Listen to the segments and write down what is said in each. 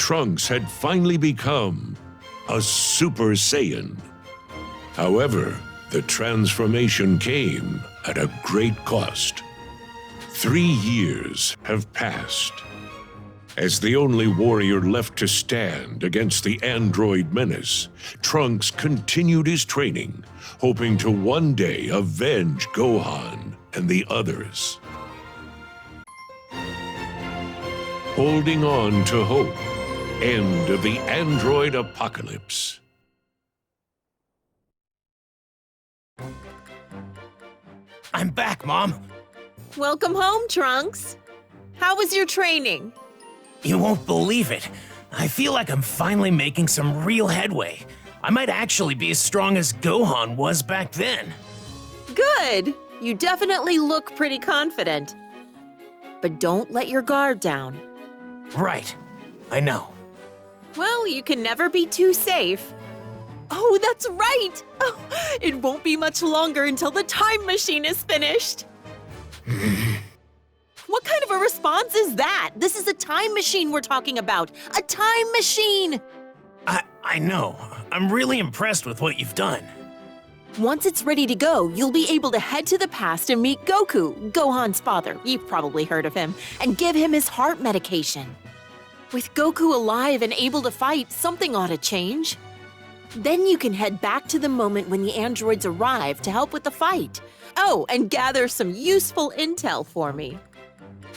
Trunks had finally become a Super Saiyan. However, the transformation came at a great cost. 3 years have passed. As the only warrior left to stand against the android menace, Trunks continued his training, hoping to one day avenge Gohan and the others. Holding on to hope. End of the android apocalypse. I'm back, Mom. Welcome home, Trunks. How was your training? You won't believe it. I feel like I'm finally making some real headway. I might actually be as strong as Gohan was back then. Good. You definitely look pretty confident. But don't let your guard down. Right. I know. Well, you can never be too safe. Oh, that's right! Oh, it won't be much longer until the time machine is finished. What kind of a response is that? This is a time machine we're talking about. A time machine! I know. I'm really impressed with what you've done. Once it's ready to go, you'll be able to head to the past and meet Goku, Gohan's father, you've probably heard of him, and give him his heart medication. With Goku alive and able to fight, something ought to change. Then you can head back to the moment when the androids arrive to help with the fight. Oh, and gather some useful intel for me.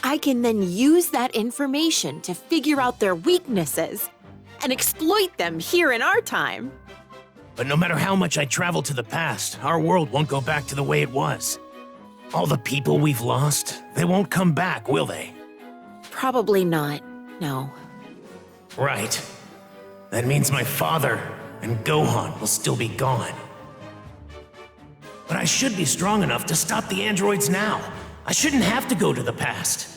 I can then use that information to figure out their weaknesses and exploit them here in our time. But no matter how much I travel to the past, our world won't go back to the way it was. All the people we've lost, they won't come back, will they? Probably not, no. Right. That means my father and Gohan will still be gone. But I should be strong enough to stop the androids now. I shouldn't have to go to the past.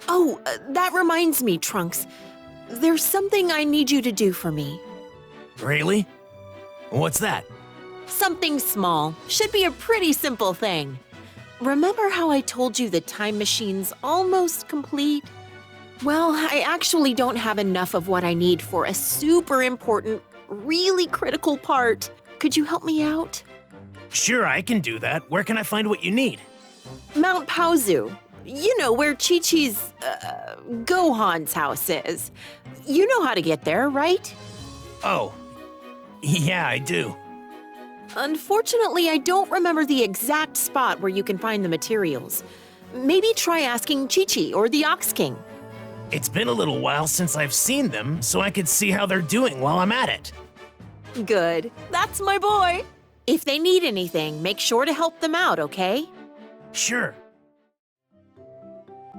Oh, that reminds me, Trunks. There's something I need you to do for me. Really? What's that? Something small. Should be a pretty simple thing. Remember how I told you the time machine's almost complete? Well, I actually don't have enough of what I need for a super important, really critical part. Could you help me out? Sure, I can do that. Where can I find what you need? Mount Paozu. You know, where Chi-Chi's, Gohan's house is. You know how to get there, right? Oh, yeah, I do. Unfortunately, I don't remember the exact spot where you can find the materials. Maybe try asking Chi-Chi or the Ox King. It's been a little while since I've seen them, so I could see how they're doing while I'm at it. Good. That's my boy. If they need anything, make sure to help them out, okay? Sure.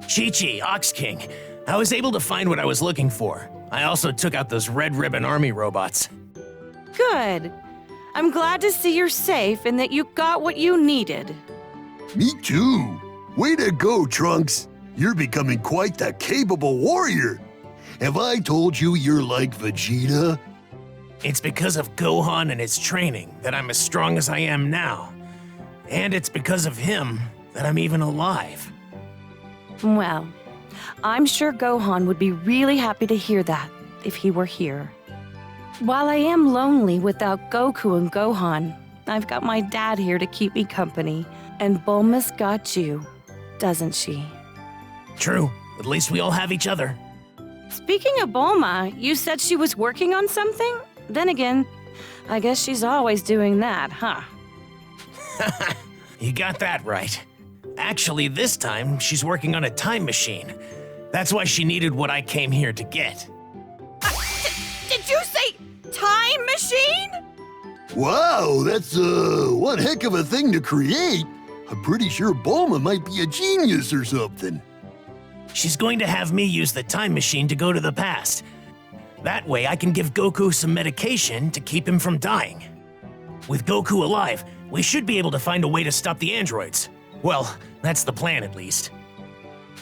Chi-Chi, Ox King. I was able to find what I was looking for. I also took out those Red Ribbon Army robots. Good. I'm glad to see you're safe and that you got what you needed. Me too. Way to go, Trunks. You're becoming quite the capable warrior. Have I told you you're like Vegeta? It's because of Gohan and his training that I'm as strong as I am now. And it's because of him that I'm even alive. Well, I'm sure Gohan would be really happy to hear that if he were here. While I am lonely without Goku and Gohan, I've got my dad here to keep me company. And Bulma's got you, doesn't she? True. At least we all have each other. Speaking of Bulma, you said she was working on something? Then again, I guess she's always doing that, huh? You got that right. Actually, this time, she's working on a time machine. That's why she needed what I came here to get. Did you say time machine? Wow, that's one heck of a thing to create. I'm pretty sure Bulma might be a genius or something. She's going to have me use the time machine to go to the past. That way, I can give Goku some medication to keep him from dying. With Goku alive, we should be able to find a way to stop the androids. Well, that's the plan at least.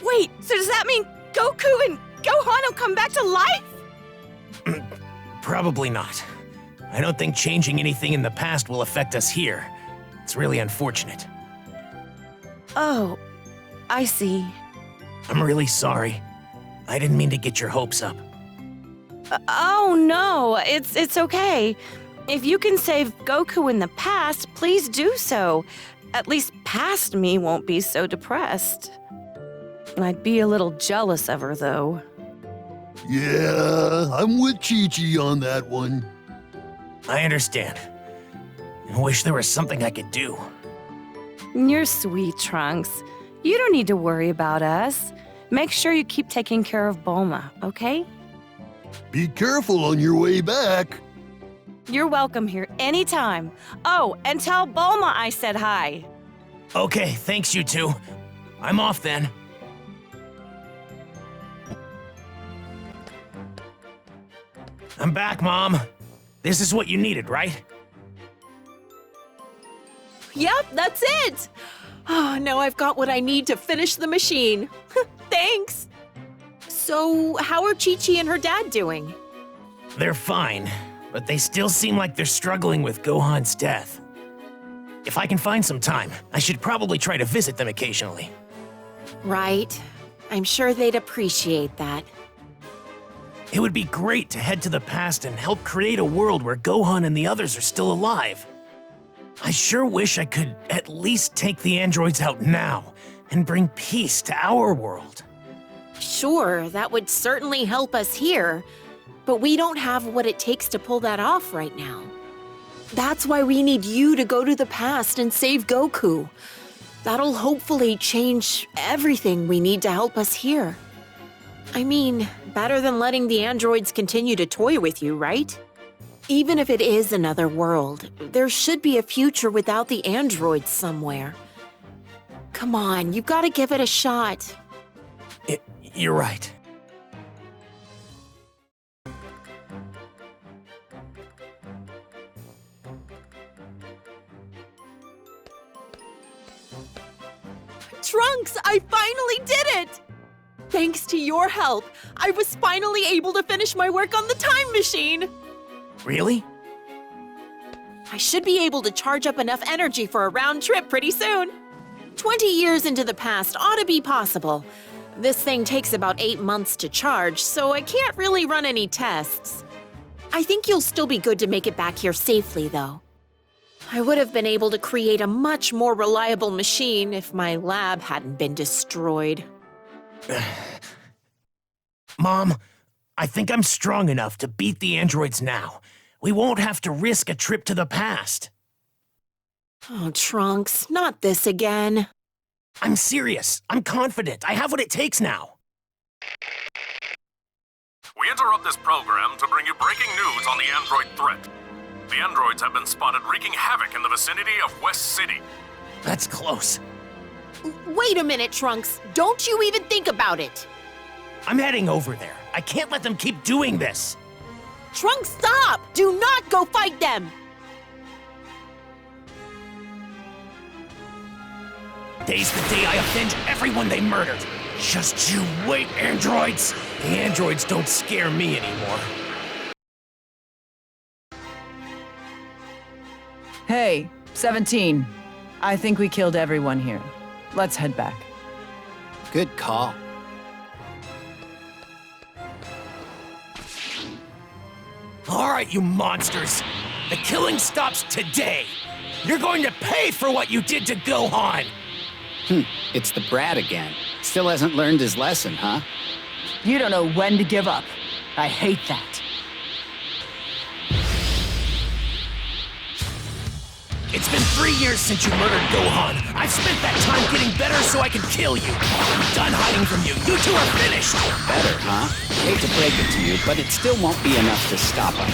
Wait, so does that mean Goku and Gohan will come back to life? Probably not. I don't think changing anything in the past will affect us here. It's really unfortunate. Oh, I see. I'm really sorry. I didn't mean to get your hopes up. Oh no, it's okay. If you can save Goku in the past, please do so. At least past me won't be so depressed. I'd be a little jealous of her, though. Yeah, I'm with Chi-Chi on that one. I understand. I wish there was something I could do. You're sweet, Trunks. You don't need to worry about us. Make sure you keep taking care of Bulma, okay? Be careful on your way back. You're welcome here anytime. Oh, and tell Bulma I said hi. Okay, thanks you two. I'm off then. I'm back, Mom. This is what you needed, right? Yep, that's it! Oh, now I've got what I need to finish the machine. Thanks! So, how are Chi-Chi and her dad doing? They're fine, but they still seem like they're struggling with Gohan's death. If I can find some time, I should probably try to visit them occasionally. Right. I'm sure they'd appreciate that. It would be great to head to the past and help create a world where Gohan and the others are still alive. I sure wish I could at least take the androids out now and bring peace to our world. Sure, that would certainly help us here, but we don't have what it takes to pull that off right now. That's why we need you to go to the past and save Goku. That'll hopefully change everything we need to help us here. I mean, better than letting the androids continue to toy with you, right? Even if it is another world, there should be a future without the androids somewhere. Come on, you've got to give it a shot. You're right. Trunks, I finally did it! Thanks to your help, I was finally able to finish my work on the time machine. Really? I should be able to charge up enough energy for a round trip pretty soon. 20 years into the past ought to be possible. This thing takes about 8 months to charge, so I can't really run any tests. I think you'll still be good to make it back here safely, though. I would have been able to create a much more reliable machine if my lab hadn't been destroyed. Mom, I think I'm strong enough to beat the androids now. We won't have to risk a trip to the past. Oh, Trunks, not this again. I'm serious. I'm confident. I have what it takes now. We interrupt this program to bring you breaking news on the android threat. The androids have been spotted wreaking havoc in the vicinity of West City. That's close. Wait a minute, Trunks. Don't you even think about it. I'm heading over there. I can't let them keep doing this. Trunks, stop! Do not go fight them! Today's the day I avenge everyone they murdered. Just you wait, androids. The androids don't scare me anymore. Hey, 17. I think we killed everyone here. Let's head back. Good call. All right, you monsters. The killing stops today. You're going to pay for what you did to Gohan. It's the brat again. Still hasn't learned his lesson, huh? You don't know when to give up. I hate that. It's been 3 years since you murdered Gohan. I've spent that time getting better so I can kill you. I'm done hiding from you. You two are finished. Better, huh? Hate to break it to you, but it still won't be enough to stop us.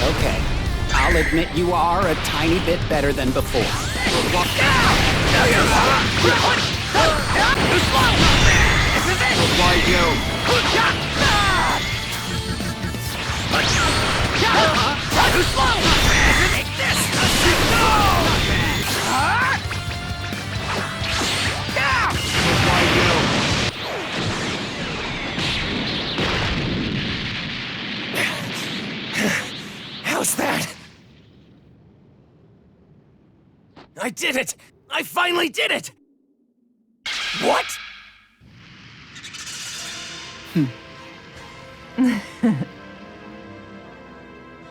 Okay, I'll admit you are a tiny bit better than before. I did it! I finally did it! What?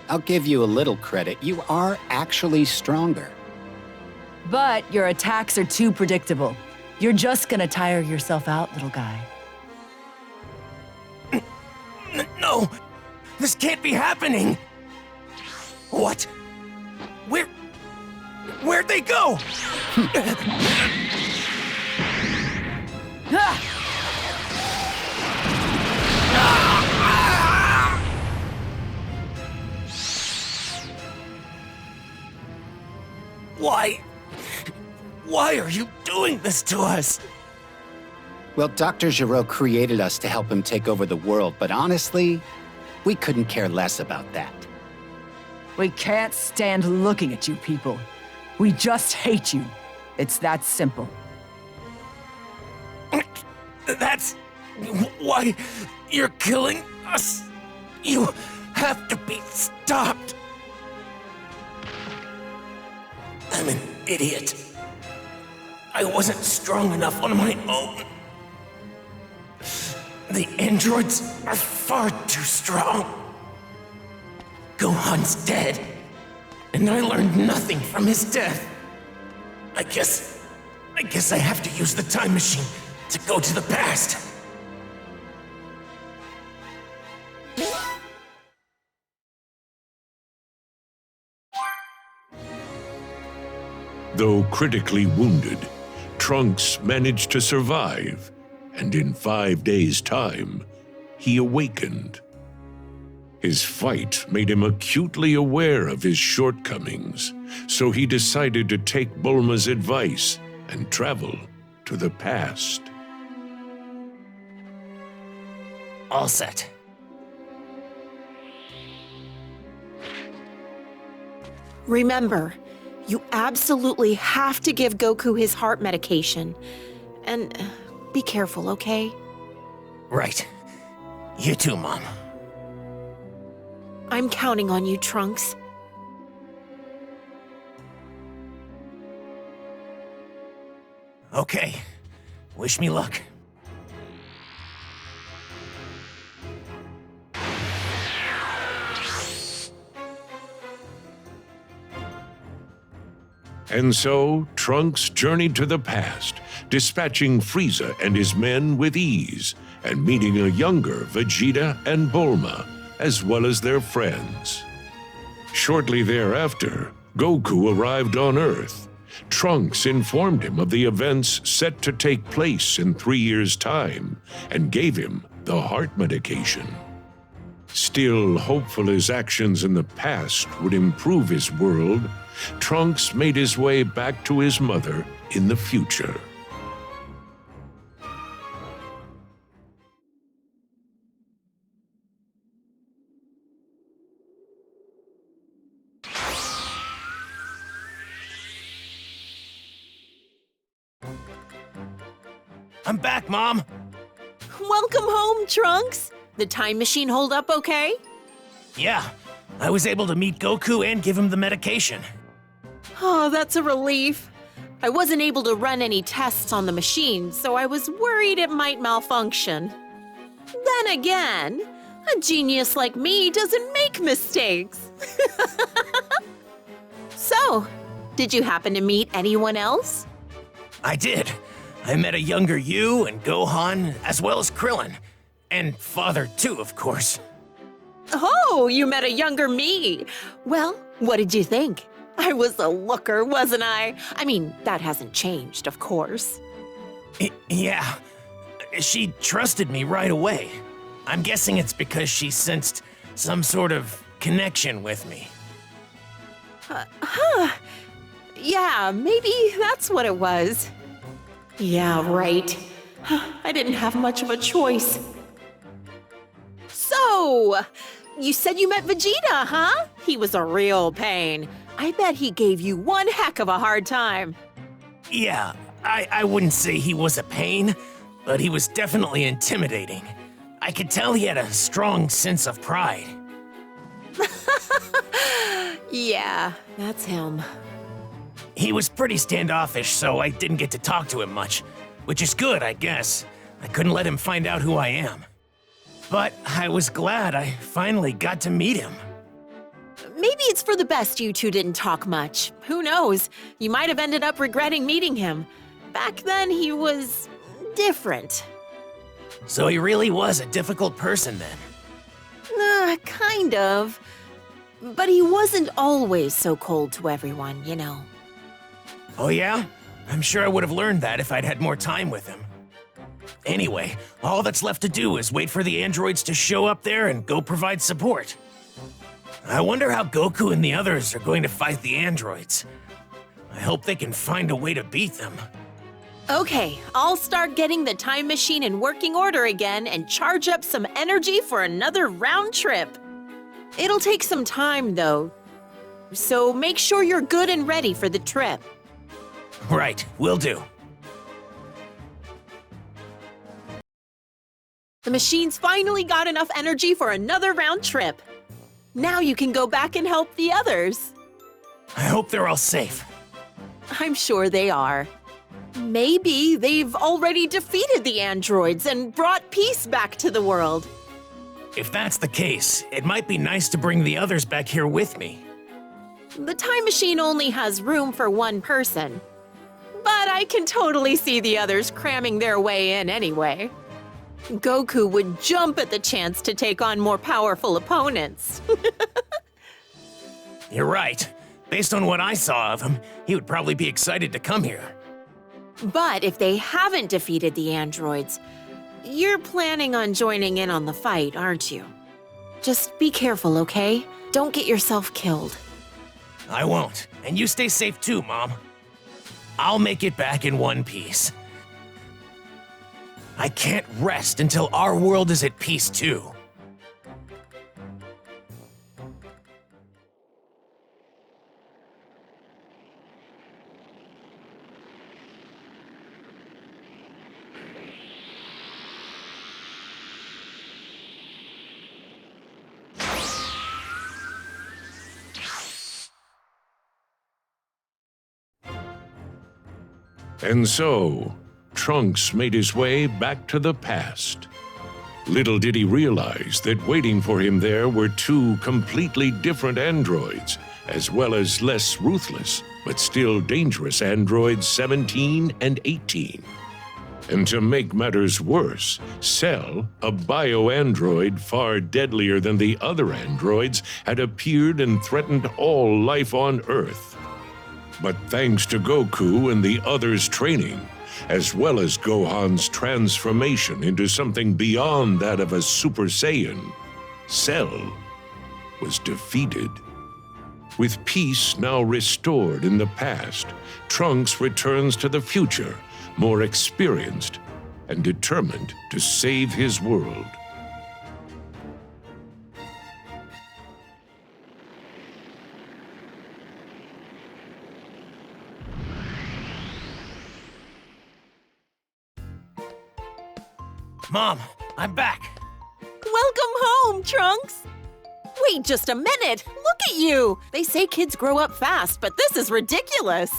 I'll give you a little credit. You are actually stronger. But your attacks are too predictable. You're just gonna tire yourself out, little guy. No! This can't be happening! What? Where'd they go? Why are you doing this to us? Well, Dr. Giraud created us to help him take over the world, but honestly, we couldn't care less about that. We can't stand looking at you people. We just hate you. It's that simple. That's why you're killing us. You have to be stopped. I'm an idiot. I wasn't strong enough on my own. The androids are far too strong. Gohan's dead, and I learned nothing from his death. I guess I have to use the time machine to go to the past. Though critically wounded, Trunks managed to survive, and in 5 days' time, he awakened. His fight made him acutely aware of his shortcomings, so he decided to take Bulma's advice and travel to the past. All set. Remember, you absolutely have to give Goku his heart medication. And be careful, okay? Right. You too, Mom. I'm counting on you, Trunks. Okay. Wish me luck. And so, Trunks journeyed to the past, dispatching Frieza and his men with ease, and meeting a younger Vegeta and Bulma, as well as their friends. Shortly thereafter, Goku arrived on Earth. Trunks informed him of the events set to take place in 3 years' time, and gave him the heart medication. Still hopeful his actions in the past would improve his world, Trunks made his way back to his mother in the future. I'm back, Mom. Welcome home, Trunks. The time machine hold up okay? Yeah, I was able to meet Goku and give him the medication. Oh, that's a relief. I wasn't able to run any tests on the machine, so I was worried it might malfunction. Then again, a genius like me doesn't make mistakes. So, did you happen to meet anyone else? I did. I met a younger you and Gohan, as well as Krillin. And Father, too, of course. Oh, you met a younger me. Well, what did you think? I was a looker, wasn't I? I mean, that hasn't changed, of course. Yeah. She trusted me right away. I'm guessing it's because she sensed some sort of connection with me. Yeah, maybe that's what it was. Yeah, right. I didn't have much of a choice. So, you said you met Vegeta, huh? He was a real pain. I bet he gave you one heck of a hard time. Yeah, I wouldn't say he was a pain, but he was definitely intimidating. I could tell he had a strong sense of pride. Yeah, that's him. He was pretty standoffish, so I didn't get to talk to him much. Which is good, I guess. I couldn't let him find out who I am. But I was glad I finally got to meet him. Maybe it's for the best you two didn't talk much. Who knows? You might have ended up regretting meeting him. Back then, he was different. So he really was a difficult person then. Kind of. But he wasn't always so cold to everyone, you know. Oh yeah? I'm sure I would have learned that if I'd had more time with him. Anyway, all that's left to do is wait for the androids to show up there and go provide support. I wonder how Goku and the others are going to fight the androids. I hope they can find a way to beat them. Okay, I'll start getting the time machine in working order again and charge up some energy for another round trip. It'll take some time, though, so make sure you're good and ready for the trip. Right, will do. The machine's finally got enough energy for another round trip. Now you can go back and help the others. I hope they're all safe. I'm sure they are. Maybe they've already defeated the androids and brought peace back to the world. If that's the case, it might be nice to bring the others back here with me. The time machine only has room for one person. But I can totally see the others cramming their way in anyway. Goku would jump at the chance to take on more powerful opponents. You're right. Based on what I saw of him, he would probably be excited to come here. But if they haven't defeated the androids, you're planning on joining in on the fight, aren't you? Just be careful, okay? Don't get yourself killed. I won't. And you stay safe too, Mom. I'll make it back in one piece. I can't rest until our world is at peace too. And so, Trunks made his way back to the past. Little did he realize that waiting for him there were two completely different androids, as well as less ruthless, but still dangerous androids 17 and 18. And to make matters worse, Cell, a bio-android far deadlier than the other androids, had appeared and threatened all life on Earth. But thanks to Goku and the others' training, as well as Gohan's transformation into something beyond that of a Super Saiyan, Cell was defeated. With peace now restored in the past, Trunks returns to the future, more experienced and determined to save his world. Mom, I'm back. Welcome home, Trunks! Wait just a minute! Look at you! They say kids grow up fast, but this is ridiculous!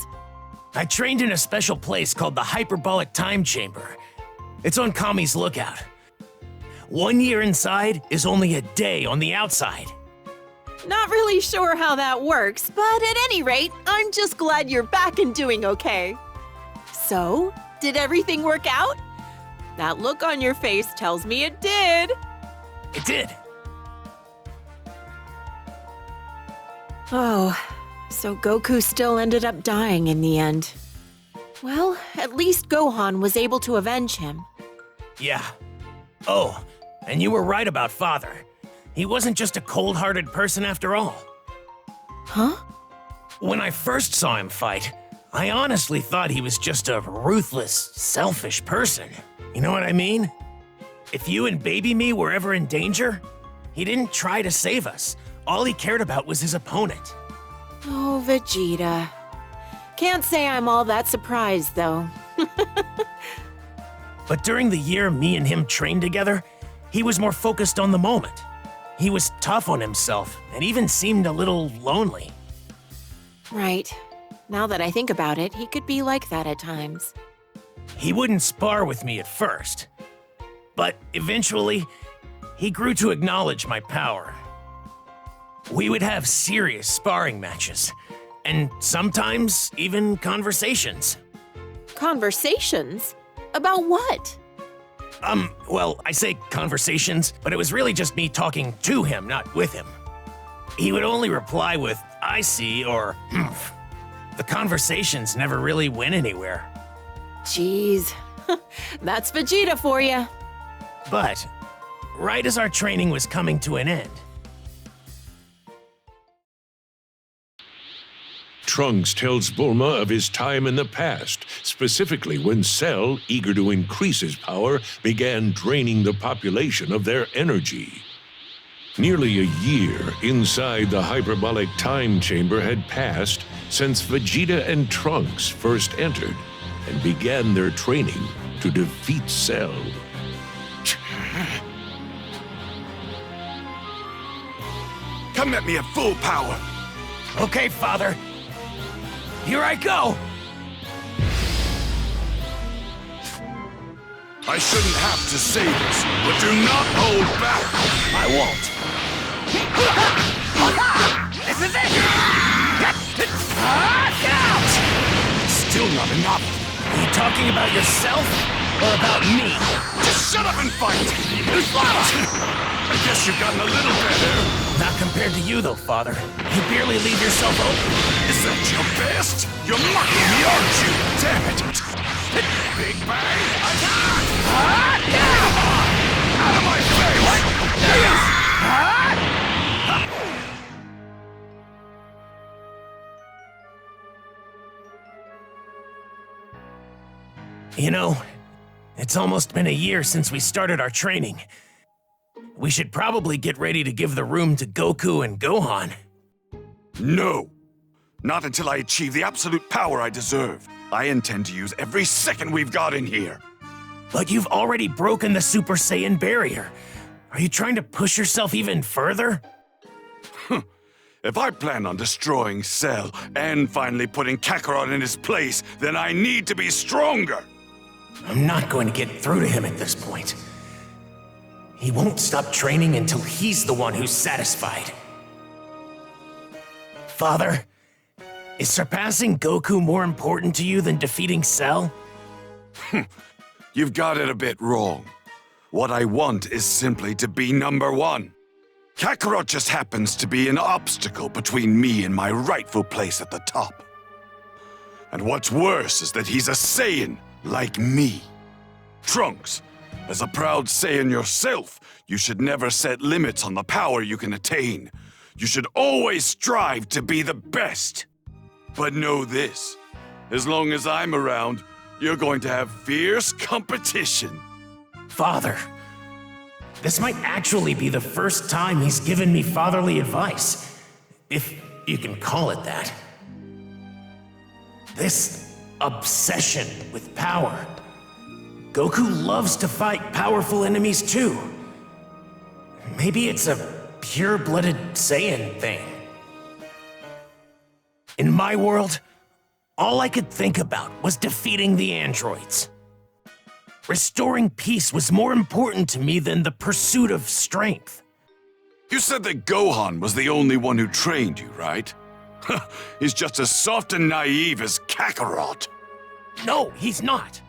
I trained in a special place called the Hyperbolic Time Chamber. It's on Kami's lookout. 1 year inside is only a day on the outside. Not really sure how that works, but at any rate, I'm just glad you're back and doing okay. So, did everything work out? That look on your face tells me it did. It did. Oh, so Goku still ended up dying in the end. Well, at least Gohan was able to avenge him. Yeah. Oh, and you were right about Father. He wasn't just a cold-hearted person after all. Huh? When I first saw him fight, I honestly thought he was just a ruthless, selfish person. You know what I mean? If you and baby me were ever in danger, he didn't try to save us. All he cared about was his opponent. Oh, Vegeta. Can't say I'm all that surprised, though. But during the year me and him trained together, he was more focused on the moment. He was tough on himself and even seemed a little lonely. Right. Now that I think about it, he could be like that at times. He wouldn't spar with me at first, but eventually, he grew to acknowledge my power. We would have serious sparring matches, and sometimes even conversations. Conversations? About what? Well, I say conversations, but it was really just me talking to him, not with him. He would only reply with, "I see," or "Humph." The conversations never really went anywhere. Jeez, that's Vegeta for you. But, right as our training was coming to an end, Trunks tells Bulma of his time in the past, specifically when Cell, eager to increase his power, began draining the population of their energy. Nearly a year inside the hyperbolic time chamber had passed since Vegeta and Trunks first entered and began their training to defeat Cell. Come at me at full power! okay, Father, here I go! I shouldn't have to say this, but do not hold back! I won't. This is it! Get out! Still not enough! Are you talking about yourself or about me? Just shut up and fight! I guess you've gotten a little better. Not compared to you, though, Father. You barely leave yourself open. Is that your best? You're mocking me, aren't you? Damn it! Big Bang attack! Out of my face! You know, it's almost been a year since we started our training. We should probably get ready to give the room to Goku and Gohan. No! Not until I achieve the absolute power I deserve. I intend to use every second we've got in here. But you've already broken the Super Saiyan barrier. Are you trying to push yourself even further? If I plan on destroying Cell and finally putting Kakarot in his place, then I need to be stronger! I'm not going to get through to him at this point. He won't stop training until he's the one who's satisfied. Father, is surpassing Goku more important to you than defeating Cell? You've got it a bit wrong. What I want is simply to be number one. Kakarot just happens to be an obstacle between me and my rightful place at the top. And what's worse is that he's a Saiyan, like me. Trunks, as a proud Saiyan yourself, you should never set limits on the power you can attain. You should always strive to be the best. But know this, as long as I'm around, you're going to have fierce competition. Father, this might actually be the first time he's given me fatherly advice, if you can call it that. This obsession with power. Goku loves to fight powerful enemies too. Maybe it's a pure-blooded Saiyan thing. In my world, all I could think about was defeating the androids. Restoring peace was more important to me than the pursuit of strength. You said that Gohan was the only one who trained you, right? He's just as soft and naive as Kakarot. No, he's not.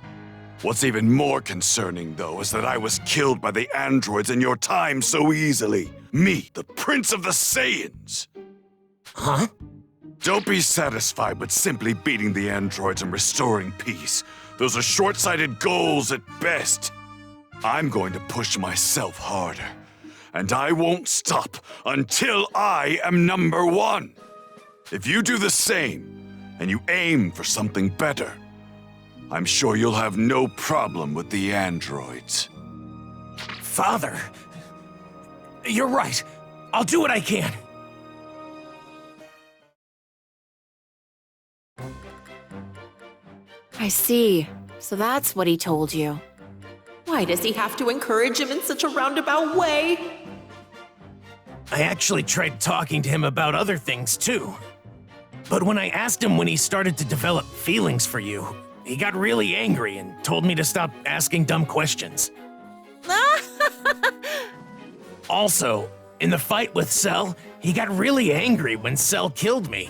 What's even more concerning, though, is that I was killed by the androids in your time so easily. Me, the Prince of the Saiyans. Huh? Don't be satisfied with simply beating the androids and restoring peace. Those are short-sighted goals at best. I'm going to push myself harder. And I won't stop until I am number one. If you do the same, and you aim for something better, I'm sure you'll have no problem with the androids. Father, you're right. I'll do what I can. I see. So that's what he told you. Why does he have to encourage him in such a roundabout way? I actually tried talking to him about other things too. But when I asked him when he started to develop feelings for you, he got really angry and told me to stop asking dumb questions. Also, in the fight with Cell, he got really angry when Cell killed me.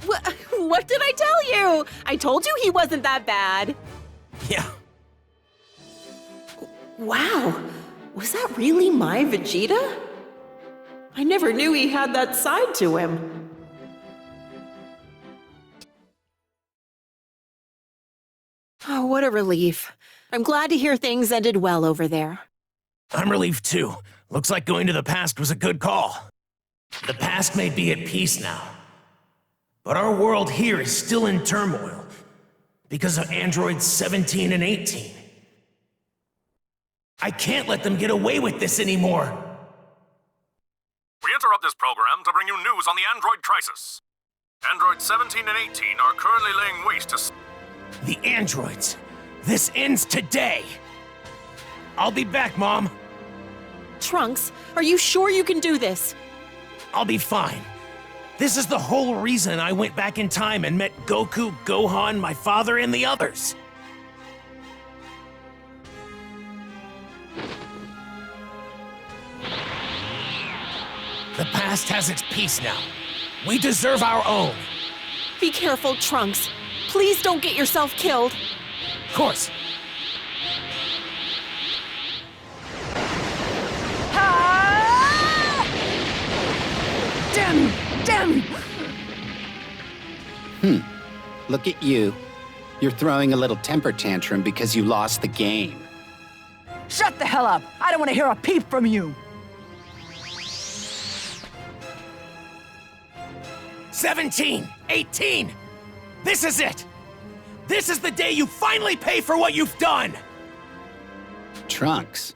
What did I tell you? I told you he wasn't that bad. Yeah. Wow, was that really my Vegeta? I never knew he had that side to him. Oh, what a relief. I'm glad to hear things ended well over there. I'm relieved too. Looks like going to the past was a good call. The past may be at peace now, but our world here is still in turmoil because of androids 17 and 18. I can't let them get away with this anymore. We interrupt this program to bring you news on the android crisis. Androids 17 and 18 are currently laying waste to... The androids. This ends today. I'll be back, Mom. Trunks, are you sure you can do this? I'll be fine. This is the whole reason I went back in time and met Goku, Gohan, my father, and the others. The past has its peace now. We deserve our own. Be careful, Trunks. Please don't get yourself killed. Of course. Damn! Look at you. You're throwing a little temper tantrum because you lost the game. Shut the hell up! I don't want to hear a peep from you! 17, 18. This is it. This is the day you finally pay for what you've done. Trunks.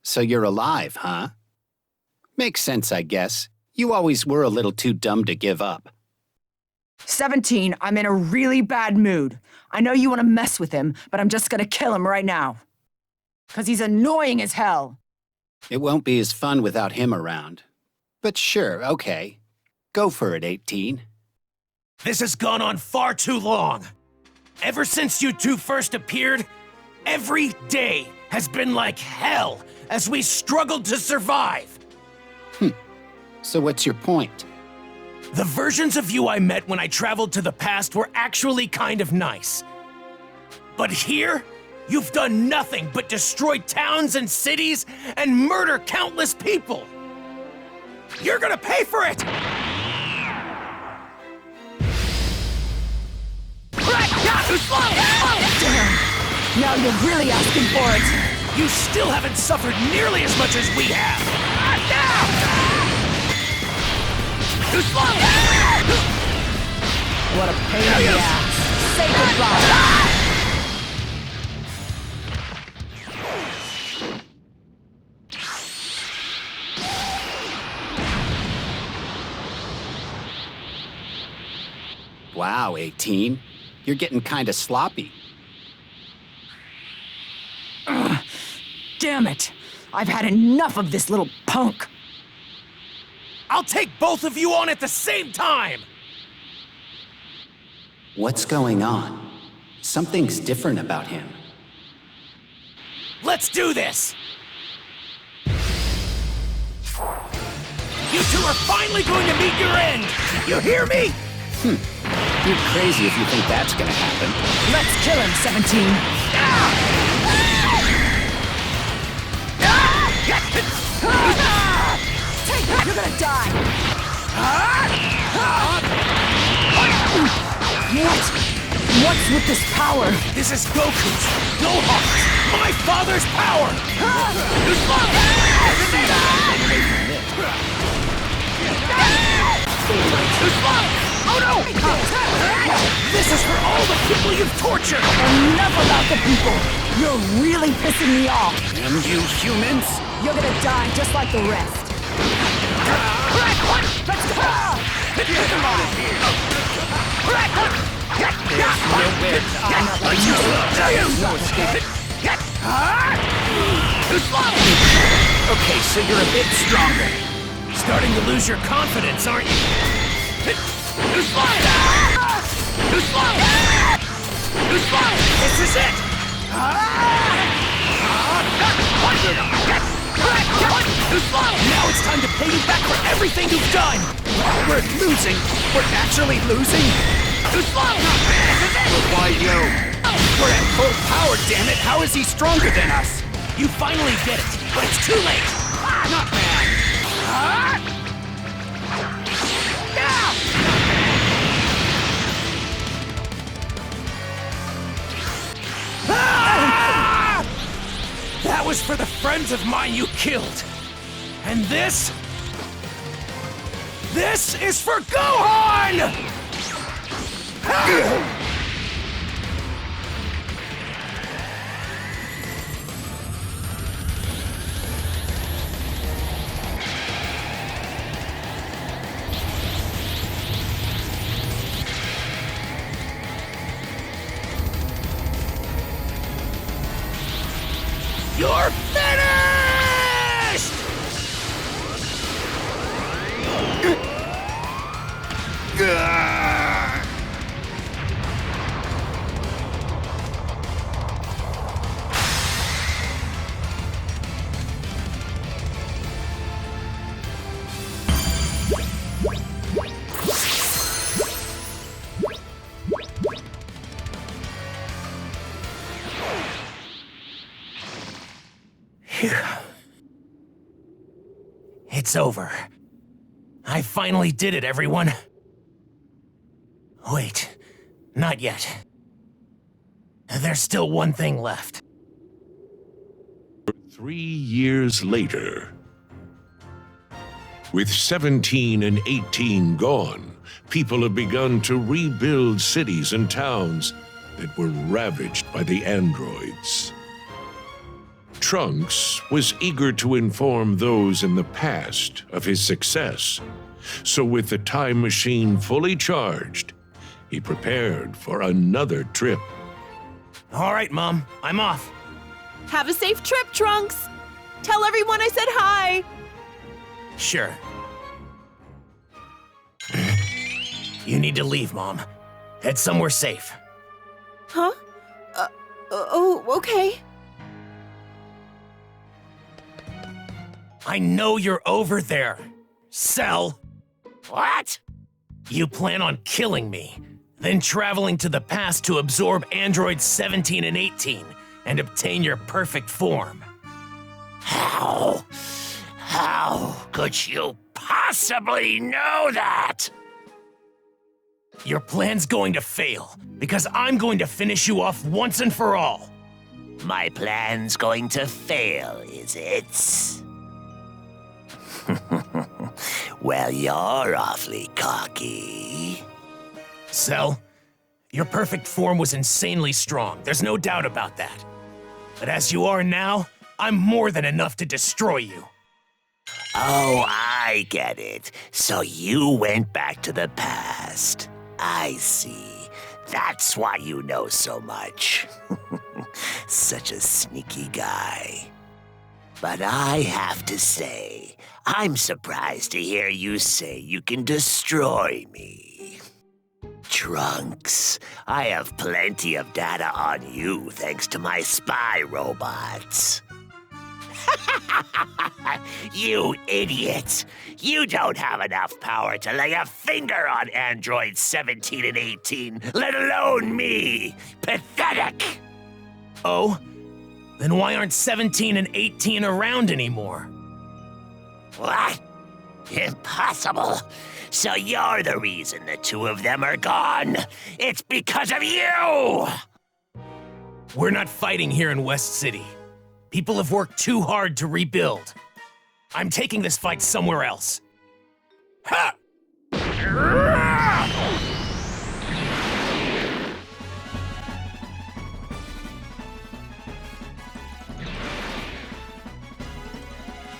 So you're alive, huh? Makes sense, I guess. You always were a little too dumb to give up. 17, I'm in a really bad mood. I know you want to mess with him, but I'm just gonna kill him right now. 'Cause he's annoying as hell. It won't be as fun without him around. But sure, okay. Go for it, 18. This has gone on far too long. Ever since you two first appeared, every day has been like hell as we struggled to survive. So what's your point? The versions of you I met when I traveled to the past were actually kind of nice. But here, you've done nothing but destroy towns and cities and murder countless people. You're gonna pay for it! Damn! Now you're really asking for it! You still haven't suffered nearly as much as we have! Too slow! What a pain in the ass! Say goodbye! Wow, 18. You're getting kinda sloppy. Damn it! I've had enough of this little punk! I'll take both of you on at the same time! What's going on? Something's different about him. Let's do this! You two are finally going to meet your end! You hear me? You're crazy if you think that's gonna happen. Let's kill him, 17! You're gonna die! What? What's with this power? This is Goku's, Gohan's, my father's power! Oh no! This is for all the people you've tortured! Enough about the people! You're really pissing me off! And you humans? You're gonna die just like the rest! Let's go! Come on! Okay, so you're a bit stronger. Starting to lose your confidence, aren't you? This is it! Now it's time to pay you back for everything you've done! We're losing! We're actually losing! Why you? We're at full power, damn it! How is he stronger than us? You finally get it, but it's too late! Not man! That was for the friends of mine you killed. And this? This is for Gohan! You're finished! It's over. I finally did it, everyone. Wait, not yet. There's still one thing left. 3 years later, with 17 and 18 gone, people have begun to rebuild cities and towns that were ravaged by the androids. Trunks was eager to inform those in the past of his success, so with the time machine fully charged, he prepared for another trip. All right, Mom, I'm off. Have a safe trip, Trunks! Tell everyone I said hi! Sure. You need to leave, Mom. Head somewhere safe. Huh? Oh, okay. I know you're over there. Cell. What? You plan on killing me, then traveling to the past to absorb androids 17 and 18 and obtain your perfect form. How? How could you possibly know that? Your plan's going to fail, because I'm going to finish you off once and for all. My plan's going to fail, is it? Well, you're awfully cocky. Cell, your perfect form was insanely strong. There's no doubt about that. But as you are now, I'm more than enough to destroy you. Oh, I get it. So you went back to the past. I see. That's why you know so much. Such a sneaky guy. But I have to say, I'm surprised to hear you say you can destroy me. Trunks, I have plenty of data on you thanks to my spy robots. You idiot! You don't have enough power to lay a finger on androids 17 and 18, let alone me! Pathetic! Oh? Then why aren't 17 and 18 around anymore? What? Impossible! So you're the reason the two of them are gone! It's because of you! We're not fighting here in West City. People have worked too hard to rebuild. I'm taking this fight somewhere else. Ha!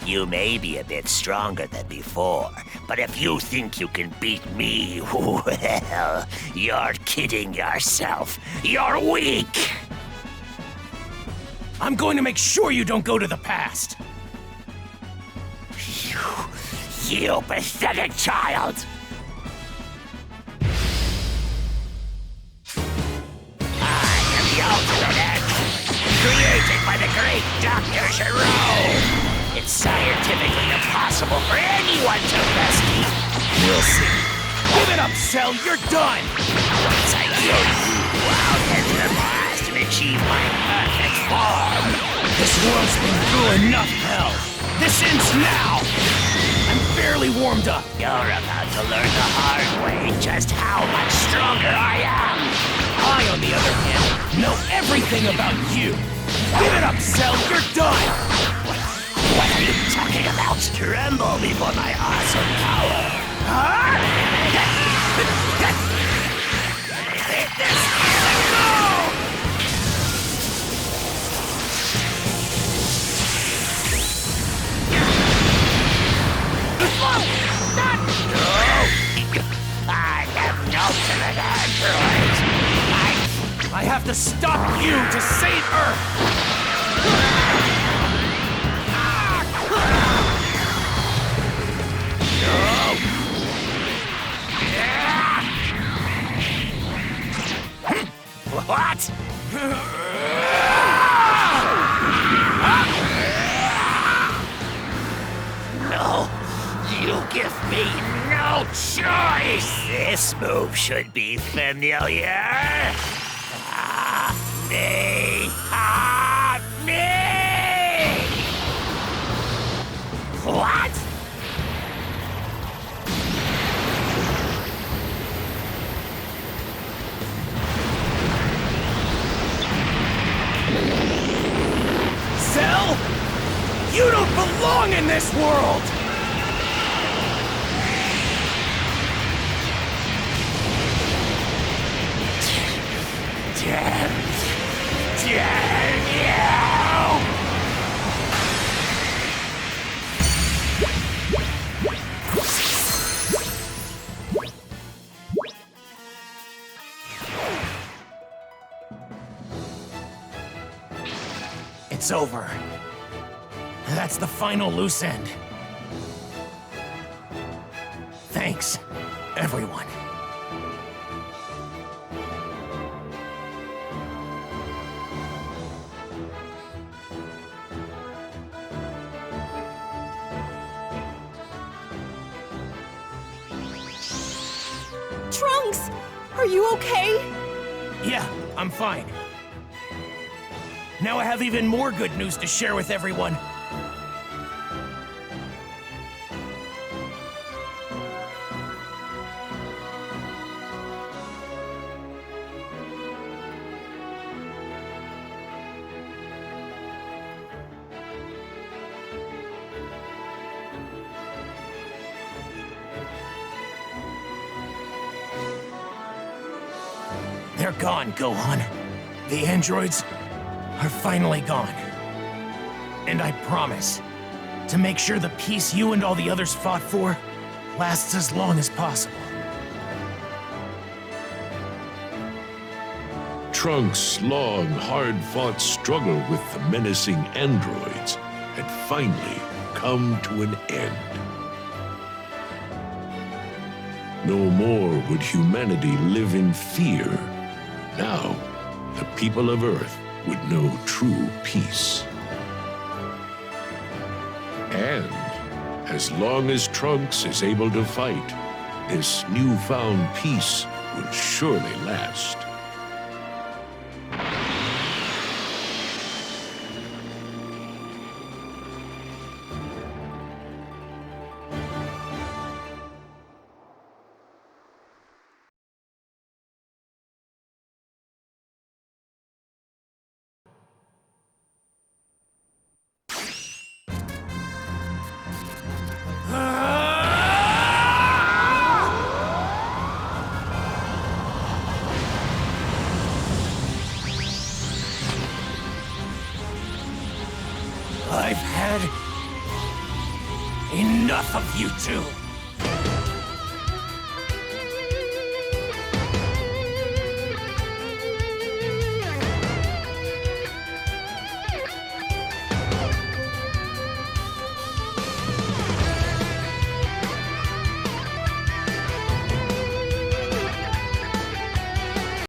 You may be a bit stronger than before, but if you think you can beat me, well, you're kidding yourself. You're weak! I'm going to make sure you don't go to the past. You pathetic child! created by the great Dr. Giro. It's scientifically impossible for anyone to rescue. We'll see. Give it up, Cell. You're done. Once I kill you, I'll head to the past and achieve my perfect form. This world's been through enough hell. This ends now. I'm barely warmed up. You're about to learn the hard way just how much stronger I am. I, on the other hand, know everything about you. Give it up, Cell. You're done. What are you talking about? Tremble before my awesome power. Huh? Hit this go! I have no ultimate androids. I have to stop you to save Earth. What? No, you give me no choice. This move should be familiar. Me! What? Cell? You don't belong in this world! Damn you! It's over. That's the final loose end. Thanks, everyone. Trunks! Are you okay? Yeah, I'm fine. Now I have even more good news to share with everyone. They're gone, Gohan. The androids are finally gone. And I promise to make sure the peace you and all the others fought for lasts as long as possible. Trunks' long, hard-fought struggle with the menacing androids had finally come to an end. No more would humanity live in fear. Now, the people of Earth would know true peace. And as long as Trunks is able to fight, this newfound peace will surely last. I've had enough of you two.